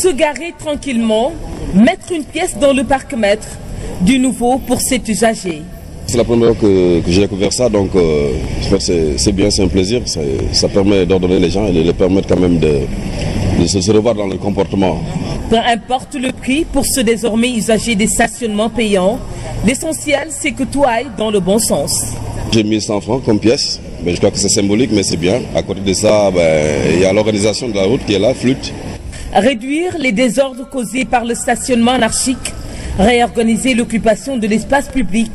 se garer tranquillement, mettre une pièce dans le parc-mètre, du nouveau pour cet usager. C'est la première fois que j'ai découvert ça, donc c'est bien, c'est un plaisir. Ça permet d'ordonner les gens et de les permettre quand même de se revoir dans le comportement. Peu importe le prix pour ceux désormais usagers des stationnements payants, l'essentiel c'est que tout aille dans le bon sens. J'ai mis 100 francs comme pièce, mais je crois que c'est symbolique, mais c'est bien. À côté de ça, il y a l'organisation de la route qui est là, flûte. Réduire les désordres causés par le stationnement anarchique, réorganiser l'occupation de l'espace public,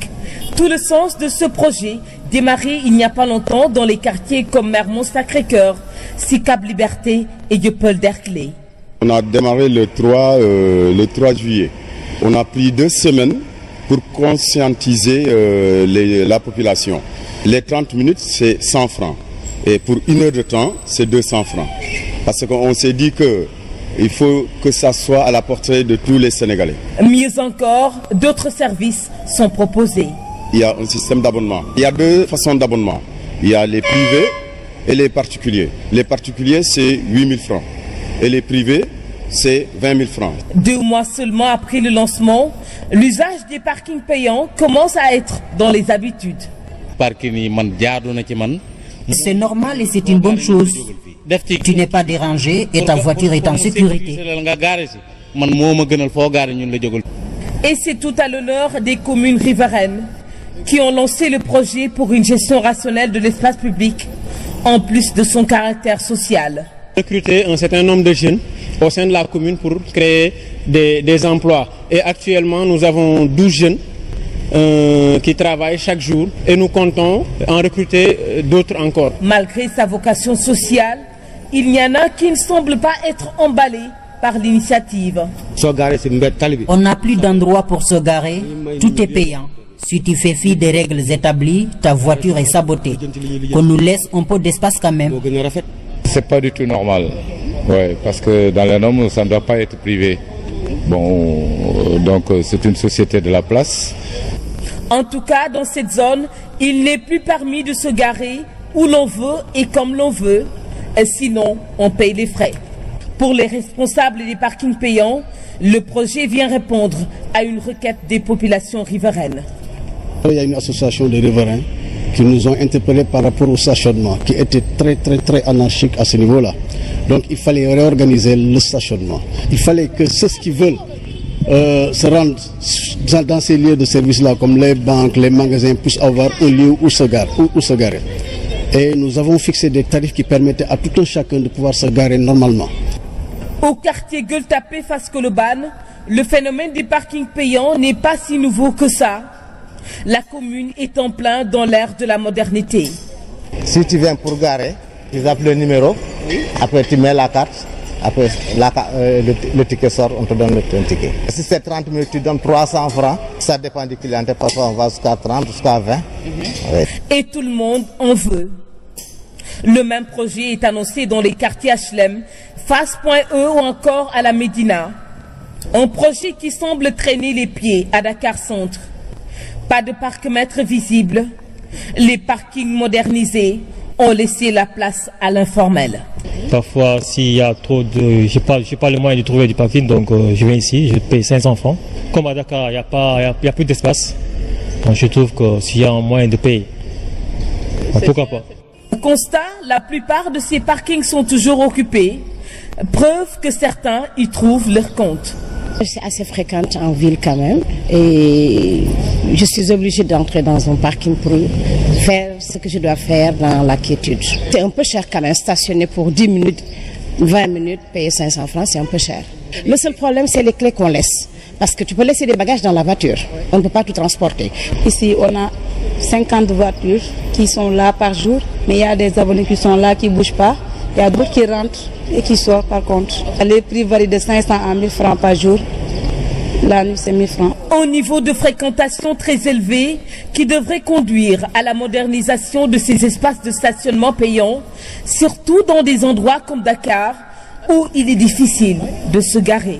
tout le sens de ce projet démarré il n'y a pas longtemps dans les quartiers comme Mermoz-Sacré-Cœur, Sicap Liberté et Dieuppeul-Derklé. On a démarré le 3 juillet. On a pris 2 semaines pour conscientiser la population. Les 30 minutes, c'est 100 francs. Et pour 1 heure de temps, c'est 200 francs. Parce qu'on s'est dit qu'il faut que ça soit à la portée de tous les Sénégalais. Mieux encore, d'autres services sont proposés. Il y a un système d'abonnement. Il y a 2 façons d'abonnement. Il y a les privés et les particuliers. Les particuliers, c'est 8 000 francs. Et les privés, c'est 20 000 francs. 2 mois seulement après le lancement, l'usage des parkings payants commence à être dans les habitudes. C'est normal et c'est une bonne chose. Tu n'es pas dérangé et ta voiture est en sécurité. Et c'est tout à l'honneur des communes riveraines qui ont lancé le projet pour une gestion rationnelle de l'espace public, en plus de son caractère social. Recruter un certain nombre de jeunes au sein de la commune pour créer des emplois. Et actuellement, nous avons 12 jeunes qui travaillent chaque jour et nous comptons en recruter d'autres encore. Malgré sa vocation sociale, il y en a qui ne semblent pas être emballés par l'initiative. On n'a plus d'endroit pour se garer, tout est payant. Si tu fais fi des règles établies, ta voiture est sabotée. Qu'on nous laisse un peu d'espace quand même. C'est pas du tout normal, parce que dans les normes, ça ne doit pas être privé. Bon, donc c'est une société de la place. En tout cas, dans cette zone, il n'est plus permis de se garer où l'on veut et comme l'on veut, et sinon on paye les frais. Pour les responsables des parkings payants, le projet vient répondre à une requête des populations riveraines. Il y a une association de riverains qui nous ont interpellés par rapport au stationnement, qui était très anarchique à ce niveau-là. Donc il fallait réorganiser le stationnement. Il fallait que ceux qui veulent se rendre dans ces lieux de service-là, comme les banques, les magasins, puissent avoir un lieu où se garer. Et nous avons fixé des tarifs qui permettaient à tout un chacun de pouvoir se garer normalement. Au quartier Gueule-Tapée face Colobane, le phénomène des parkings payants n'est pas si nouveau que ça. La commune est en plein dans l'ère de la modernité. Si tu viens pour garer, tu appelles le numéro, après tu mets la carte, après le ticket sort, on te donne le ticket. Si c'est 30 minutes, tu donnes 300 francs, ça dépend du client, parfois on va jusqu'à 30, jusqu'à 20. Et tout le monde en veut. Le même projet est annoncé dans les quartiers HLM, Face.E ou encore à la Médina. Un projet qui semble traîner les pieds à Dakar Centre. Pas de parc-mètre visible. Les parkings modernisés ont laissé la place à l'informel. Parfois, s'il y a trop de... j'ai pas le moyen de trouver du parking, donc je viens ici, je paye 500 francs. Comme à Dakar, il n'y a plus d'espace. Donc je trouve que s'il y a un moyen de payer, pourquoi pas. Constat, la plupart de ces parkings sont toujours occupés. Preuve que certains y trouvent leur compte. C'est assez fréquente en ville quand même et je suis obligée d'entrer dans un parking pour faire ce que je dois faire dans la quiétude. C'est un peu cher quand même, stationner pour 10 minutes, 20 minutes, payer 500 francs, c'est un peu cher. Le seul problème, c'est les clés qu'on laisse. Parce que tu peux laisser des bagages dans la voiture, on ne peut pas tout transporter. Ici, on a 50 voitures qui sont là par jour, mais il y a des abonnés qui sont là, qui ne bougent pas. Il y a d'autres qui rentrent et qui sortent par contre. Les prix varient de 500 à 1000 francs par jour. La nuit, c'est 1000 francs. Un niveau de fréquentation très élevé qui devrait conduire à la modernisation de ces espaces de stationnement payants, surtout dans des endroits comme Dakar où il est difficile de se garer.